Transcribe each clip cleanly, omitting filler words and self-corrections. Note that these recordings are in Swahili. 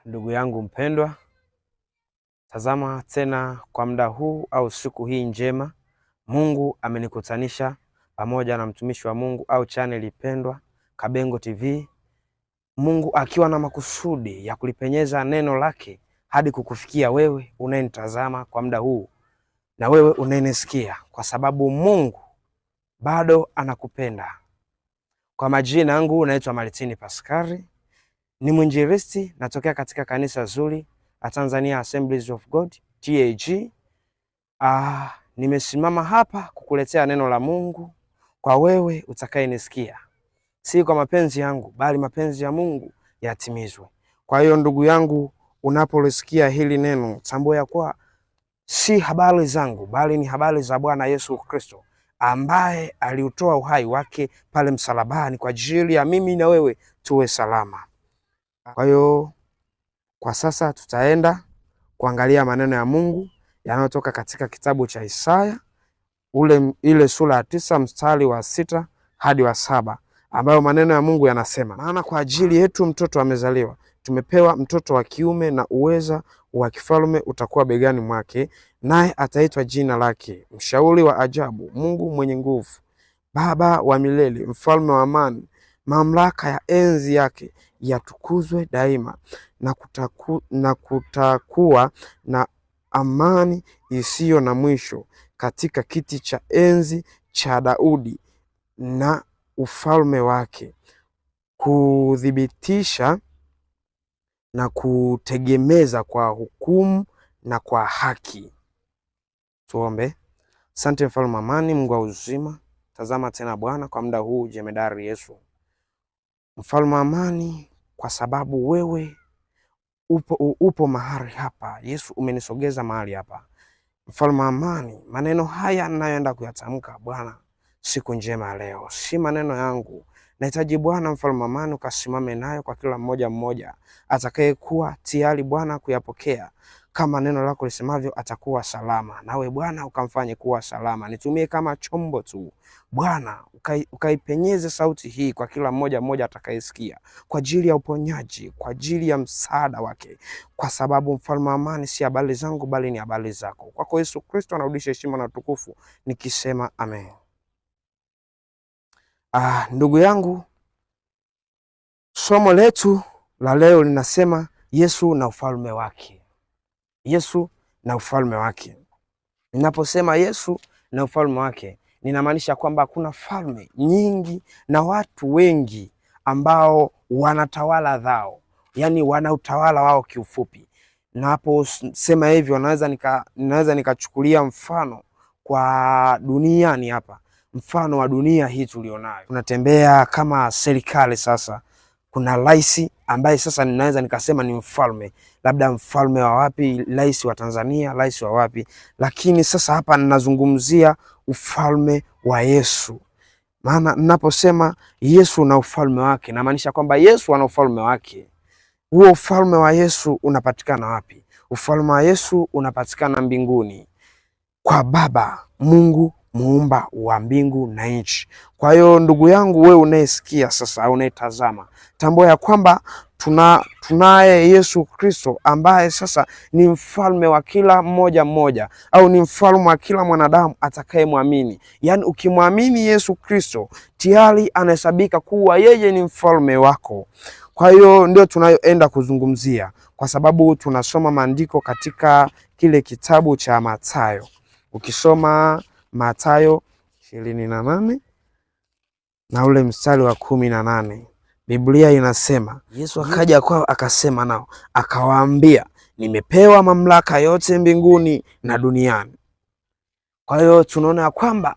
Ndugu yangu mpendwa, tazama tena kwa muda huu au siku hii njema, Mungu amenikutanisha pamoja na mtumishi wa Mungu au chaneli pendwa Kabengo TV. Mungu akiwa na makusudi ya kulipenyeza neno lake hadi kukufikia wewe unayenitazama kwa muda huu na wewe unayenisikia, kwa sababu Mungu bado anakupenda. Kwa majina yangu naitwa Martin Paskari, ni mwinjilisti, natokea katika kanisa zuri la Tanzania Assemblies of God TAG. Nimesimama hapa kukuletea neno la Mungu kwa wewe utakayenisikia, si kwa mapenzi yangu bali mapenzi ya Mungu yatimizwe. Kwa hiyo ndugu yangu, unapolisikia hili neno, tambua ya kuwa si habari zangu bali ni habari za Bwana Yesu Kristo, ambaye aliutoa uhai wake pale msalabani kwa ajili ya mimi na wewe tuwe salama. Kwa hiyo kwa sasa tutaenda kuangalia maneno ya Mungu yanayotoka katika kitabu cha Isaya ile sura ya 9 mstari wa 6 hadi wa 7, ambayo maneno ya Mungu yanasema: maana kwa ajili yetu mtoto amezaliwa, tumepewa mtoto wa kiume, na uweza wa kifalme utakuwa begani mwake, naye ataitwa jina lake Mshauri wa Ajabu, Mungu mwenye nguvu, Baba wa milele, Mfalme wa amani. Mamlaka ya enzi yake yatukuzwe daima, na kutakuwa na amani isiyo na mwisho katika kiti cha enzi cha Daudi na ufalme wake, kudhibitisha na kutegemeza kwa hukumu na kwa haki. Tuombe. Asante mfalme amani, Mungu wa uzima, tazama tena Bwana kwa muda huu jemedari Yesu, mfalme amani, kwa sababu wewe upo mahali hapa. Yesu, umenisogeza mahali hapa. Mfalme amani, maneno haya ninayoenda kuyatamka Bwana siku njema leo, si maneno yangu. Nahitaji Bwana mfalme amani ukasimame nayo kwa kila mmoja atakayekuwa tayari Bwana kuyapokea. Kama neno lako lisemavyo, atakuwa salama. Nawe Bwana ukamfanye kuwa salama. Nitumie kama chombo tu Bwana, ukaipenyeze sauti hii kwa kila mmoja atakayesikia, kwa ajili ya uponyaji, kwa ajili ya msaada wake, kwa sababu mfalme amani, si habari zangu bali ni habari zako. Kwako Yesu Kristo narudisha heshima na utukufu nikisema amen. Ndugu yangu, somo letu la leo linasema Yesu na ufalme wake. Yesu na ufalme wake. Ninaposema Yesu na ufalme wake, ninamaanisha kwamba kuna falme nyingi na watu wengi ambao wanatawala dhao, yani wana utawala wao kiufupi. Naposema hivyo naweza nikachukulia mfano kwa duniani hapa, mfano wa dunia hii tulionayo. Tunatembea kama serikali. Sasa kuna rais ambaye sasa ninaweza nikasema ni mfalme, labda mfalme wa wapi, rais wa Tanzania, rais wa wapi. Lakini sasa hapa ninazungumzia ufalme wa Yesu. Maana ninaposema Yesu na ufalme wake, namaanisha kwamba Yesu ana ufalme wake. Huo ufalme wa Yesu unapatikana wapi? Ufalme wa Yesu unapatikana mbinguni kwa Baba Mungu muumba wa mbingu na nchi. Kwa hiyo ndugu yangu, wewe unayesikia sasa au unayetazama, tambua ya kwamba tunaye Yesu Kristo ambaye sasa ni mfalme wa kila mmoja au ni mfalme wa kila mwanadamu atakayemwamini. Yaani ukimwamini Yesu Kristo tayari anahesabika kuwa yeye ni mfalme wako. Kwa hiyo ndio tunayoenda kuzungumzia, kwa sababu tunasoma maandiko katika kile kitabu cha Mathayo. Ukisoma Mathayo 28 na ule mstari wa 18, Biblia inasema Yesu akaja kwao akasema nao akawaambia, nimepewa mamlaka yote mbinguni na duniani. Kwa hiyo tunaona kwamba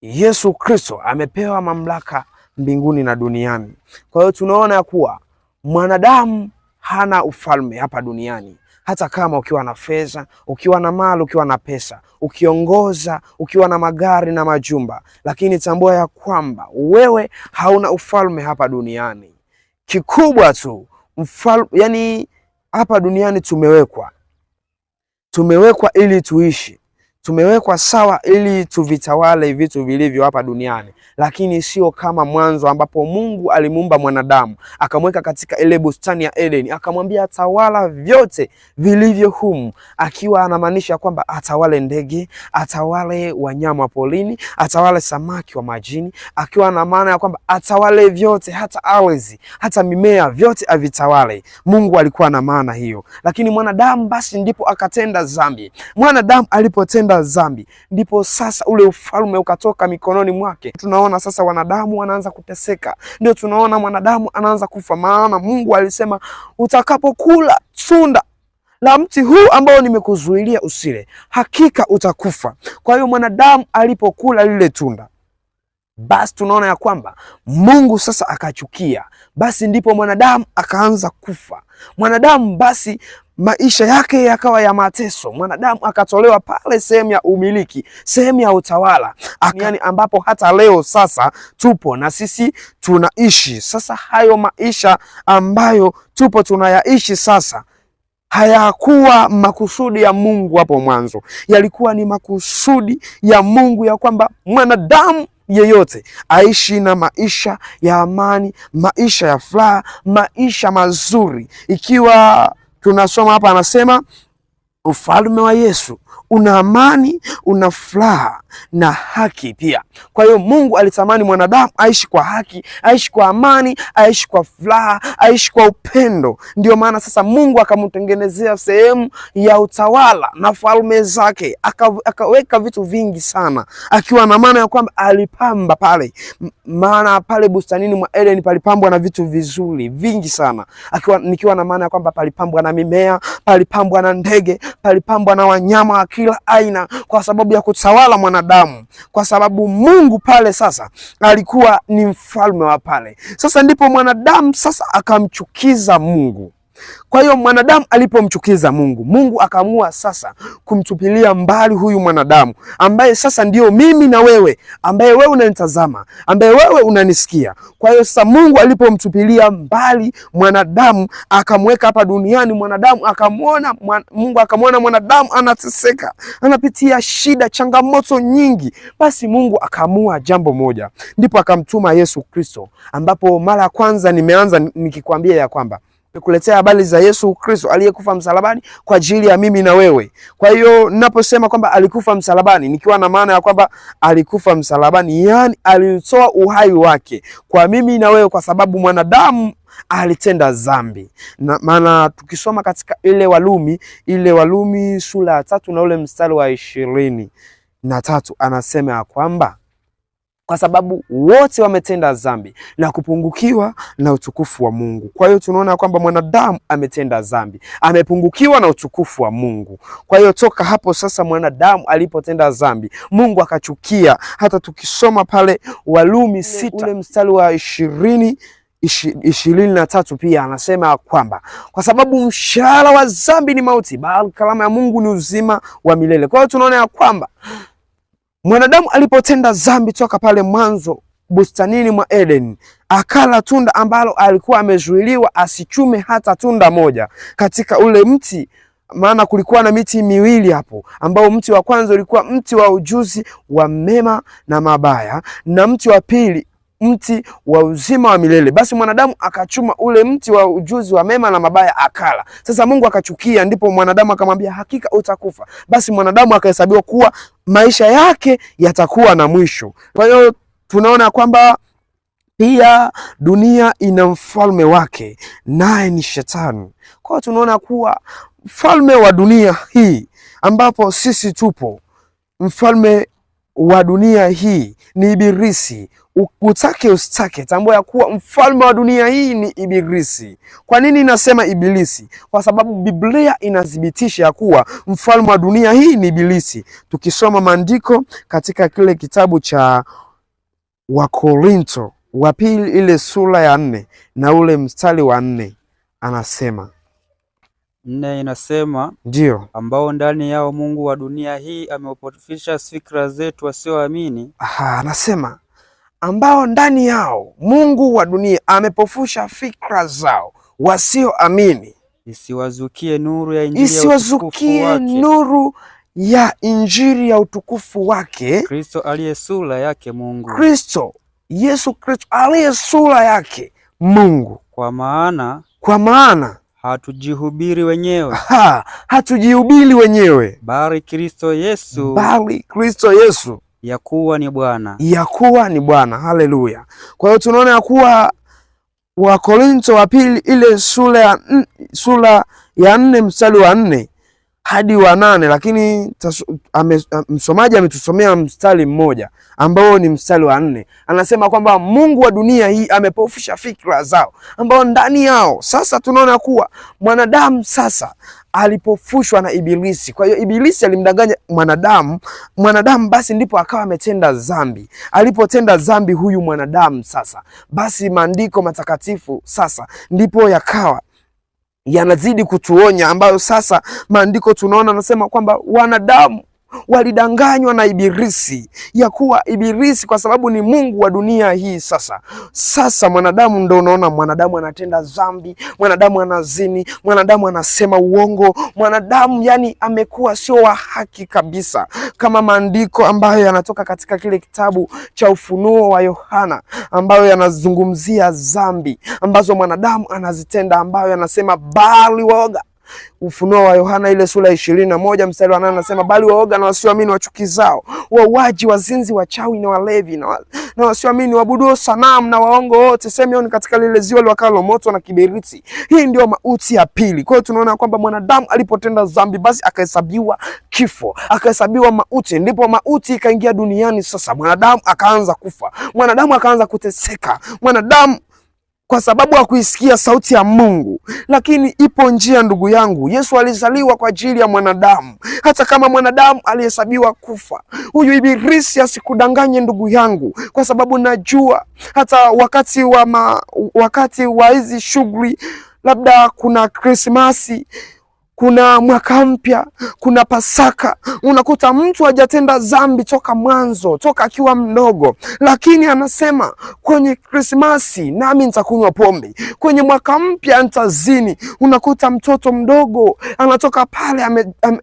Yesu Kristo amepewa mamlaka mbinguni na duniani. Kwa hiyo tunaona kuwa mwanadamu hana ufalme hapa duniani. Hata kama ukiwa na fedha, ukiwa na mali, ukiwa na pesa, ukiongoza, ukiwa na magari na majumba, lakini tambua ya kwamba wewe hauna ufalme hapa duniani. Kikubwa tu mfalme, yani hapa duniani tumewekwa ili tuishi, tumewekwa sawa ili tuvitawale vitu vilivyo hapa duniani, lakini sio kama mwanzo ambapo Mungu alimuumba mwanadamu akamweka katika ile bustani ya Edeni, akamwambia atawala vyote vilivyo humu, akiwa anamaanisha kwamba atawale ndege, atawale wanyama polini, atawale samaki wa majini, akiwa na maana ya kwamba atawale vyote, hata ardhi, hata mimea, vyote avitawale. Mungu alikuwa na maana hiyo, lakini mwanadamu basi ndipo akatenda dhambi. Mwanadamu alipotenda dhambi ndipo sasa ule ufalme ukatoka mikononi mwake. Tunaona sasa wanadamu wanaanza kuteseka, ndio tunaona mwanadamu anaanza kufa, maana Mungu alisema utakapokula tunda la mti huu ambao nimekuzuilia usile, hakika utakufa. Kwa hiyo mwanadamu alipokula lile tunda, basi tunaona ya kwamba Mungu sasa akachukia, basi ndipo mwanadamu akaanza kufa. Mwanadamu basi maisha yake yakawa ya mateso. Mwanadamu akatolewa pale sehemu ya umiliki, sehemu ya utawala, yani ambapo hata leo sasa tupo na sisi tunaishi. Sasa hayo maisha ambayo tupo tunayaishi sasa hayakuwa makusudi ya Mungu hapo mwanzo, yalikuwa ni makusudi ya Mungu ya kwamba mwanadamu yeyote aishi na maisha ya amani, maisha ya furaha, maisha mazuri. Ikiwa tunasoma hapa anasema ufalme wa Yesu una amani, una furaha na haki pia. Kwa hiyo Mungu alitamani mwanadamu aishi kwa haki, aishi kwa amani, aishi kwa furaha, aishi kwa upendo. Ndio maana sasa Mungu akamtengenezea sehemu ya utawala na falme zake, akaweka vitu vingi sana, akiwa na maana ya kwamba alipamba pale, maana pale bustanini mwa Eden palipambwa na vitu vizuri vingi sana, nikiwa na maana ya kwamba palipambwa na mimea, palipambwa na ndege, palipambwa na wanyama wa kila aina, kwa sababu ya kutawala mwanadamu, kwa sababu Mungu pale sasa alikuwa ni mfalme wa pale. Sasa ndipo mwanadamu sasa akamchukiza Mungu. Kwa hiyo mwanadamu alipomchukiza Mungu, Mungu akaamua sasa kumtupilia mbali huyu mwanadamu, ambaye sasa ndio mimi na wewe, ambaye wewe unanitazama, ambaye wewe unanisikia. Kwa hiyo sasa Mungu alipomtupilia mbali mwanadamu, akamweka hapa duniani, mwanadamu akamwona, Mungu akamwona mwanadamu anateseka, anapitia shida, changamoto nyingi. Basi Mungu akaamua jambo moja, ndipo akamtuma Yesu Kristo, ambapo mara ya kwanza nimeanza nikikwambia ya kwamba nikuletea habari za Yesu Kristo aliyekufa msalabani kwa ajili ya mimi na wewe. Kwa hiyo ninaposema kwamba alikufa msalabani, nikiwa na maana ya kwamba alikufa msalabani, yani alitoa uhai wake kwa mimi na wewe, kwa sababu mwanadamu alitenda dhambi. Maana tukisoma katika ile Walumi sura ya 3 na ule mstari wa 23 anasema ya kwamba kwa sababu wote wametenda dhambi na kupungukiwa na utukufu wa Mungu. Kwa hiyo tunaona kwamba mwanadamu ametenda dhambi, amepungukiwa na utukufu wa Mungu. Kwa hiyo toka hapo sasa mwanadamu alipotenda dhambi, Mungu akachukia. Hata tukisoma pale Walumi 6 ule mstari wa 23 pia anasema kwamba kwa sababu mshahara wa dhambi ni mauti, bali karama ya Mungu ni uzima wa milele. Kwa hiyo tunaona ya kwamba mwanadamu alipotenda dhambi toka pale mwanzo bustanini mwa Eden, akala tunda ambalo alikuwa amezuiliwa asichume hata tunda moja katika ule mti. Maana kulikuwa na miti miwili hapo, ambao mti wa kwanza ulikuwa mti wa ujuzi wa mema na mabaya, na mti wa pili mti wa uzima wa milele. Basi mwanadamu akachuma ule mti wa ujuzi wa mema na mabaya akala. Sasa Mungu akachukia, ndipo mwanadamu akamwambia hakika utakufa. Basi mwanadamu akahesabiwa kuwa maisha yake yatakuwa na mwisho. Kwa hiyo tunaona kwamba pia dunia ina mfalme wake, naye ni Shetani. Kwa hiyo tunaona kuwa mfalme wa dunia hii ambapo sisi tupo, mfalme wa dunia hii ni Ibilisi. Utake usitake, tambua ya kuwa mfalme wa dunia hii ni Ibilisi. Kwa nini nasema Ibilisi? Kwa sababu Biblia inathibitisha ya kuwa mfalme wa dunia hii ni Ibilisi. Tukisoma maandiko katika kile kitabu cha Wakorinto wa pili ile sura ya 4 na ule mstari wa 4 anasema 4 inasema, ndio, ambao ndani yao Mungu wa dunia hii ameupofisha fikra zetu wasioamini. Anasema ambao ndani yao Mungu wa dunia amepofusha fikra zao wasioamini, isiwazukie nuru ya Injili ya utukufu wake, nuru ya injili ya utukufu wake, Kristo aliye sura yake Mungu. Kristo, Yesu Kristo aliye sura yake Mungu. Kwa maana hatujihubiri wenyewe, hatujihubiri wenyewe, bali Kristo Yesu ya kuwa ni Bwana, Haleluya. Kwa hiyo tunaona ya kuwa Wakorintho wa pili ile sura ya 4 mstari wa 4 hadi wa 8, lakini msomaji ametusomea mstari mmoja ambao ni mstari wa 4. Anasema kwamba Mungu wa dunia hii amepofusha fikra zao, ambao ndani yao sasa tunaona kuwa mwanadamu sasa alipofushwa na Ibilisi. Kwa hiyo Ibilisi alimdanganya mwanadamu basi ndipo akawa ametenda dhambi. Alipotenda dhambi huyu mwanadamu sasa, basi maandiko matakatifu sasa ndipo yakawa yanazidi kutuonya, ambayo sasa maandiko tunaona nasema kwamba wanadamu walidanganywa na Ibilisi, ya kuwa Ibilisi kwa sababu ni mungu wa dunia hii. Sasa mwanadamu ndio unaona mwanadamu anatenda dhambi, mwanadamu anazini, mwanadamu anasema uongo, mwanadamu yani amekuwa sio wa haki kabisa, kama maandiko ambayo yanatoka katika kile kitabu cha Ufunuo wa Yohana ambayo yanazungumzia dhambi ambazo mwanadamu anazitenda, ambayo yanasema bali waoga. Ufunuo wa Yohana ile sura 21 mstari wa 8 anasema bali waoga na wasioamini, wachukizao, wauaji, wazinzi, wachawi na walevi na wasioamini, waabuduo sanamu na waongo wote, sehemu katika lile ziwa liwakalo moto na kiberiti. Hii ndio mauti ya pili. Kwa hiyo tunaona kwamba mwanadamu alipotenda dhambi basi akahesabiwa kifo, akahesabiwa mauti, ndipo mauti ikaingia duniani. Sasa mwanadamu akaanza kufa, mwanadamu akaanza kuteseka, mwanadamu kwa sababu ya kuisikia sauti ya Mungu. Lakini ipo njia, ndugu yangu. Yesu alizaliwa kwa ajili ya mwanadamu. Hata kama mwanadamu alihesabiwa kufa, huyu Ibilisi asikudanganye ndugu yangu, kwa sababu najua hata wakati wa hizi shughuli, labda kuna Krismasi, kuna mwaka mpya, kuna Pasaka, unakuta mtu hajatenda dhambi toka mwanzo, toka akiwa mdogo, lakini anasema kwenye Krismasi nami nitakunywa pombe, kwenye mwaka mpya nitazini. Unakuta mtoto mdogo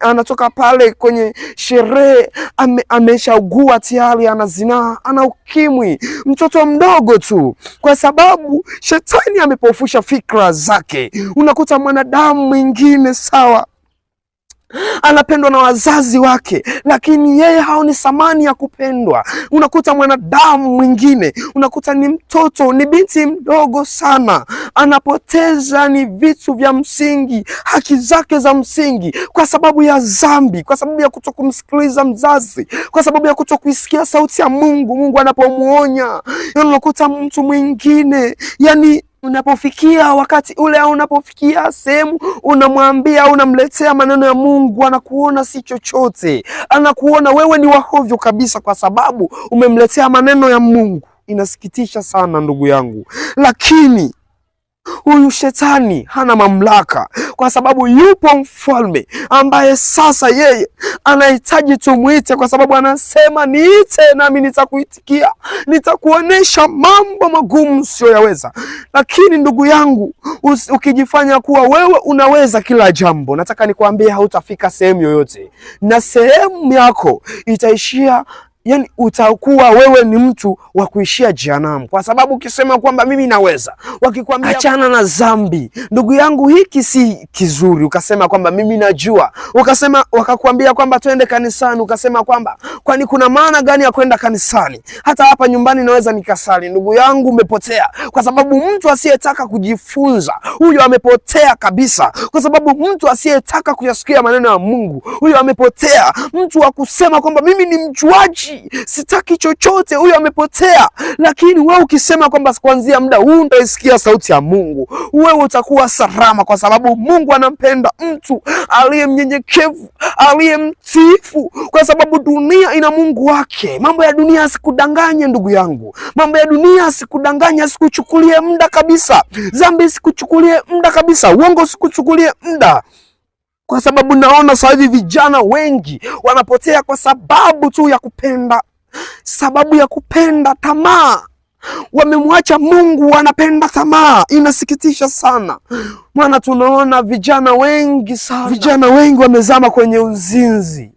anatoka pale kwenye sherehe, ameshaugua tayari, anazinaa, ana ukimwi, mtoto mdogo tu, kwa sababu shetani amepofusha fikra zake. Unakuta mwanadamu mwingine anapendwa na wazazi wake, lakini yeye haoni thamani ya kupendwa. Unakuta mwanadamu mwingine, unakuta ni mtoto, ni binti mdogo sana, anapoteza ni vitu vya msingi, haki zake za msingi, kwa sababu ya dhambi, kwa sababu ya kutokumsikiliza mzazi, kwa sababu ya kutokuisikia sauti ya Mungu anapomuonya. Unakuta mtu mwingine, yani unapofikia wakati ule au unapofikia sehemu unamwambia au unamletea maneno ya Mungu, anakuona si chochote, anakuona wewe ni wahovyo kabisa, kwa sababu umemletea maneno ya Mungu. Inasikitisha sana ndugu yangu, lakini huyu shetani hana mamlaka, kwa sababu yupo mfalme ambaye sasa yeye anahitaji tumuite, kwa sababu anasema niite nami nitakuitikia, nitakuonesha mambo magumu usiyoyaweza. Lakini ndugu yangu, ukijifanya kuwa wewe unaweza kila jambo, nataka nikwambie hautafika sehemu yoyote, na sehemu yako itaishia, yani utakuwa wewe ni mtu wa kuishia jehanamu, kwa sababu ukisema kwamba mimi naweza, wakikwambia achana na dhambi, ndugu yangu, hiki si kizuri, ukasema kwamba mimi najua, wakakwambia kwamba twende kanisani, ukasema kwamba kwani kuna maana gani ya kwenda kanisani? Hata hapa nyumbani naweza nikasali. Ndugu yangu, umepotea, kwa sababu mtu asiyetaka kujifunza huyo amepotea kabisa, kwa sababu mtu asiyetaka kuyasikia maneno ya Mungu huyo amepotea. Mtu wa kusema kwamba mimi ni mjuaji, sitaki chochote, huyo amepotea. Lakini wewe ukisema kwamba kuanzia muda huu nitaisikia sauti ya Mungu, wewe utakuwa salama, kwa sababu Mungu anampenda mtu aliye mnyenyekevu, aliye mtiifu, kwa sababu dunia ina Mungu wake. Mambo ya dunia asikudanganye ndugu yangu, mambo ya dunia asikudanganye, asikuchukulie muda kabisa, dhambi asikuchukulie muda kabisa, uongo asikuchukulie muda, kwa sababu naona sasa hivi vijana wengi wanapotea kwa sababu tu ya kupenda, sababu ya kupenda tamaa. Wamemwacha Mungu, wanapenda tamaa. Inasikitisha sana, maana tunaona vijana wengi wamezama kwenye uzinzi.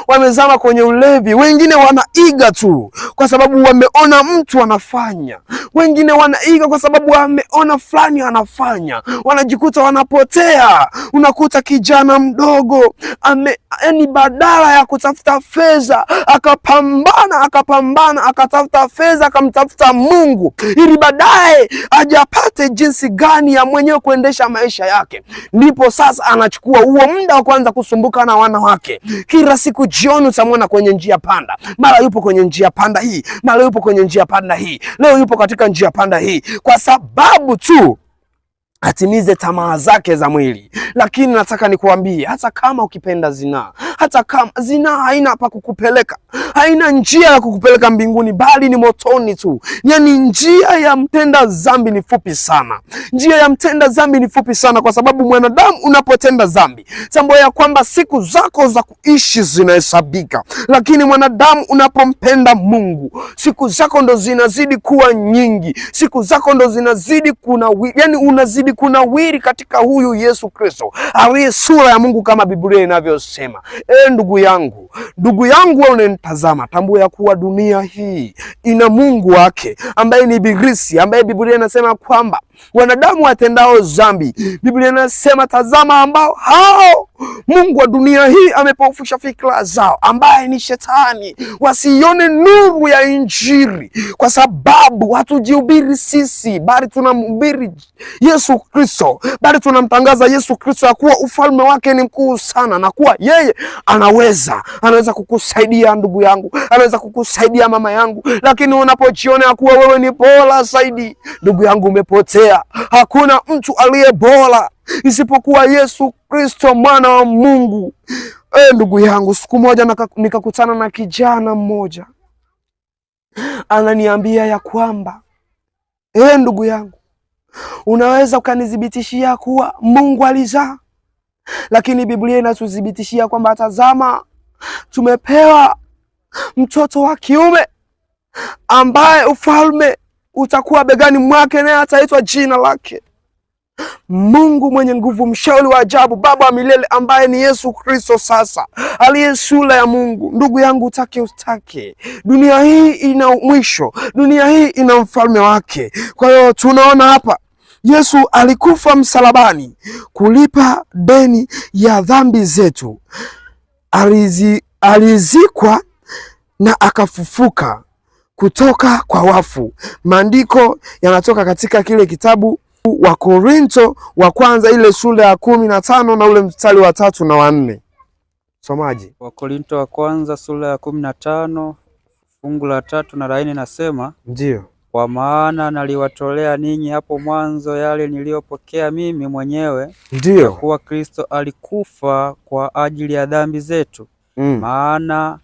wamezama kwenye ulevi. Wengine wanaiga tu kwa sababu wameona mtu anafanya. Wengine wanaiga kwa sababu wameona fulani anafanya, wanajikuta wanapotea. Unakuta kijana mdogo yani badala ya kutafuta fedha akapambana akatafuta fedha, akamtafuta Mungu ili baadaye ajapate jinsi gani ya mwenyewe kuendesha maisha yake. Ndipo sasa anachukua huo muda wa kwanza kusumbuka na wanawake. Kila siku jioni utamwona kwenye njia panda, mara yupo kwenye njia panda hii, mara yupo kwenye njia panda hii, leo yupo katika njia panda hii, kwa sababu tu atimize tamaa zake za mwili. Lakini nataka nikuambie, hata kama ukipenda zinaa, hata kama zinaa haina pa kukupeleka, haina njia ya kukupeleka mbinguni, bali ni motoni tu. Yani njia ya mtenda dhambi ni fupi sana. Njia ya mtenda dhambi ni fupi sana, kwa sababu mwanadamu unapotenda dhambi, tambua ya kwamba siku zako za kuishi zinahesabika. Lakini mwanadamu unapompenda Mungu, siku zako ndo zinazidi kuwa nyingi, siku zako ndo zinazidi yani unazidi kunawiri katika huyu Yesu Kristo aliye sura ya Mungu kama Biblia inavyosema. Ndugu yangu wewe unanitazama, tambua ya kuwa dunia hii ina mungu wake ambaye ni Ibilisi, ambaye Biblia inasema kwamba wanadamu watendao dhambi, Biblia inasema tazama, ambao hao mungu wa dunia hii amepofusha fikra zao, ambaye ni Shetani, wasione nuru ya Injili, kwa sababu hatujihubiri sisi, bali tunamhubiri Yesu Kristo, bali tunamtangaza Yesu Kristo ya kuwa ufalme wake ni mkuu sana, na kuwa yeye anaweza kukusaidia ndugu yangu, anaweza kukusaidia mama yangu. Lakini unapojiona ya kuwa wewe ni bora zaidi, ndugu yangu, umepotea. Hakuna mtu aliye bora isipokuwa Yesu Kristo, mwana wa Mungu. Ndugu yangu, siku moja nikakutana na kijana mmoja ananiambia ya kwamba ndugu yangu, unaweza ukanithibitishia kuwa Mungu alizaa? Lakini Biblia inatuthibitishia kwamba tazama, tumepewa mtoto wa kiume ambaye ufalme utakuwa begani mwake, naye ataitwa jina lake Mungu mwenye nguvu, mshauri wa ajabu, Baba wa milele, ambaye ni Yesu Kristo sasa aliye sura ya Mungu. Ndugu yangu, utake ustake, dunia hii ina mwisho, dunia hii ina mfalme wake. Kwa hiyo tunaona hapa Yesu alikufa msalabani kulipa deni ya dhambi zetu, alizikwa na akafufuka kutoka kwa wafu. Maandiko yanatoka katika kile kitabu wa Korinto wa kwanza ile sura ya 15 na ule mstari wa 3 na 4. Somaji. Wa Korinto wa kwanza sura ya 15 fungu la 3 na la 4 nasema, ndio, kwa maana naliwatolea ninyi hapo mwanzo yale niliyopokea mimi mwenyewe, ndio, kuwa Kristo alikufa kwa ajili ya dhambi zetu, maana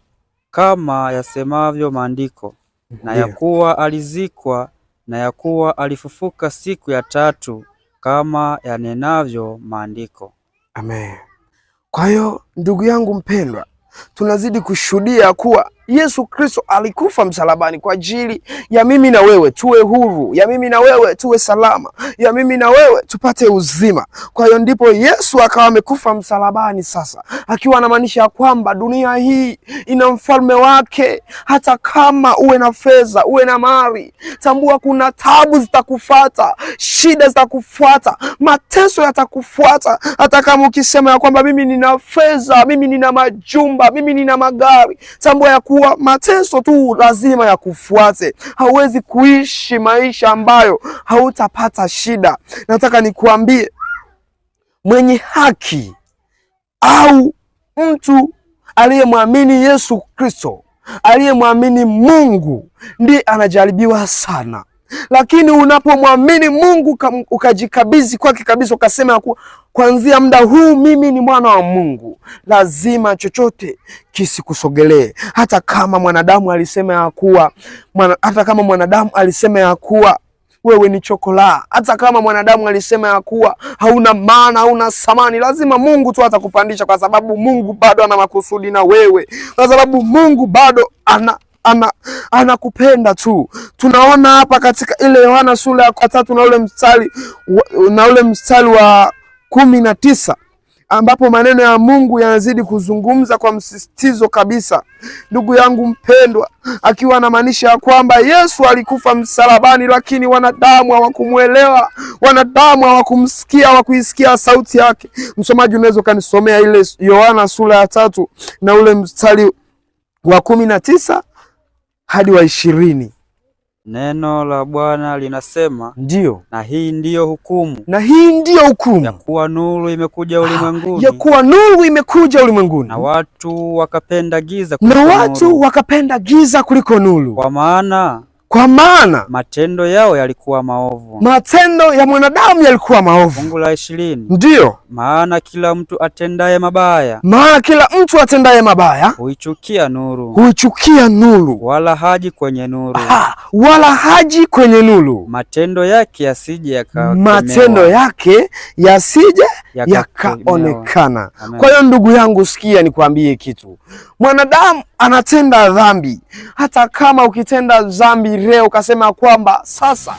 kama yasemavyo maandiko, na ya kuwa alizikwa, na ya kuwa alifufuka siku ya tatu, kama yanenavyo maandiko. Amen. Kwa hiyo ndugu yangu mpendwa, tunazidi kushuhudia kuwa Yesu Kristo alikufa msalabani kwa ajili ya mimi na wewe tuwe huru, ya mimi na wewe tuwe salama, ya mimi na wewe tupate uzima. Kwa hiyo ndipo Yesu akawa amekufa msalabani sasa, akiwa anamaanisha kwamba dunia hii ina mfalme wake. Hata kama uwe na fedha, uwe na mali, tambua kuna tabu zitakufuata, shida zitakufuata, mateso yatakufuata. Hata kama ukisema ya kwamba mimi nina fedha, mimi nina majumba, mimi nina magari, tambua ya mateso tu lazima ya kufuate. Hauwezi kuishi maisha ambayo hautapata shida. Nataka nikuambie, mwenye haki au mtu aliyemwamini Yesu Kristo, aliyemwamini Mungu, ndiye anajaribiwa sana. Lakini unapomwamini Mungu ukajikabidhi kwake kabisa, ukasema kuanzia muda huu mimi ni mwana wa Mungu, lazima chochote kisikusogelee. Hata kama mwanadamu alisema ya kuwa wewe ni chokola, hata kama mwanadamu alisema ya kuwa hauna maana, hauna thamani, lazima Mungu tu atakupandisha, kwa sababu Mungu bado ana makusudi na wewe, kwa sababu Mungu bado anakupenda tu. Tunaona hapa katika ile Yohana sura ya 3 na ule mstari wa 19, ambapo maneno ya Mungu yanazidi kuzungumza kwa msisitizo kabisa. Ndugu yangu mpendwa, akiwa anamaanisha ya kwamba Yesu alikufa msalabani, lakini wanadamu hawakumuelewa, wanadamu hawakumsikia, hawakuisikia sauti yake. Msomaji, unaweza kanisomea ile Yohana sura ya 3 na ule mstari wa 19 hadi wa 20. Neno la Bwana linasema, ndio, na hii ndiyo hukumu, na hii ndiyo hukumu, ya kuwa nuru imekuja ulimwenguni, ya kuwa nuru imekuja ulimwenguni, na watu wakapenda giza kuliko nuru, kwa maana matendo yao yalikuwa maovu. Matendo ya mwanadamu yalikuwa maovu. Fungu la 20. Ndio. Maana kila mtu atendaye mabaya, huichukia nuru, wala haji kwenye nuru, matendo yake yasije yakaonekana. Kwa hiyo ndugu yangu, sikia nikwambie kitu. Mwanadamu anatenda dhambi. Hata kama ukitenda dhambi leo ukasema kwamba sasa